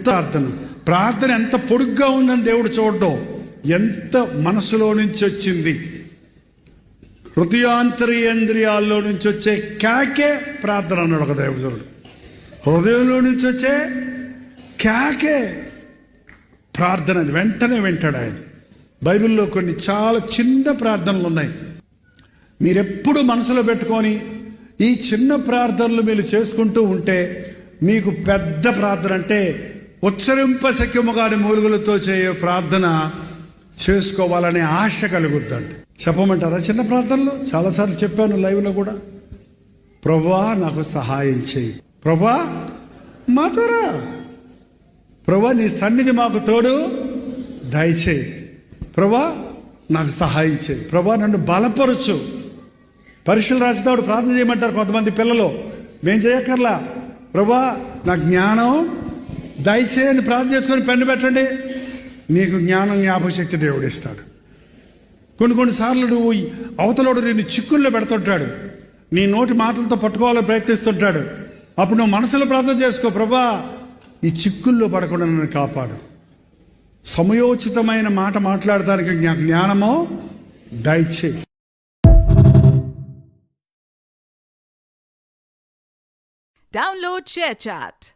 ప్రార్థన ఎంత పొడుగ్గా ఉందని దేవుడు చూడడం, ఎంత మనసులో నుంచి వచ్చింది, హృదయాంతరేంద్రియాల్లో నుంచి వచ్చే కేకే ప్రార్థన అన్నాడు ఒక దేవుడు. హృదయంలో నుంచి వచ్చే కేకే ప్రార్థన, అది వెంటనే వింటాడు ఆయన. బైబిల్లో కొన్ని చాలా చిన్న ప్రార్థనలు ఉన్నాయి. మీరెప్పుడు మనసులో పెట్టుకొని ఈ చిన్న ప్రార్థనలు మీరు చేసుకుంటూ ఉంటే మీకు పెద్ద ప్రార్థన, అంటే ఉచ్చరింపశక్యముగాని మూలుగులతో చేయే ప్రార్థన చేసుకోవాలనే ఆశ కలుగుద్దండి. చెప్పమంటారా? చిన్న ప్రార్థనలు చాలాసార్లు చెప్పాను లైవ్లో కూడా. ప్రభువా నాకు సహాయం చేయి, ప్రభువా మాతోరా, ప్రభువా నీ సన్నిధి మాకు తోడు దయచేయి, ప్రభువా నాకు సహాయం చేయి, ప్రభువా నన్ను బలపరచు. పరీక్షలు రాసేటప్పుడు ప్రార్థన చేయమంటారు కొంతమంది పిల్లలు, మేం చేయక్కర్లా, ప్రభువా నాకు జ్ఞానం దయచేయని ప్రార్థన చేసుకొని పెన్ను పెట్టండి, నీకు జ్ఞానం జ్ఞాపకశక్తి దేవుడు ఇస్తాడు. కొన్నిసార్లు నువ్వు అవతలోడు నిన్ను చిక్కుల్లో పెడుతుంటాడు, నీ నోటి మాటలతో పట్టుకోవాలని ప్రయత్నిస్తుంటాడు. అప్పుడు నువ్వు మనసులో ప్రార్థన చేసుకో, ప్రభువా ఈ చిక్కుల్లో పడకుండా నన్ను కాపాడు, సమయోచితమైన మాట మాట్లాడటానికి జ్ఞానమో దయచేయి. Download ShareChat.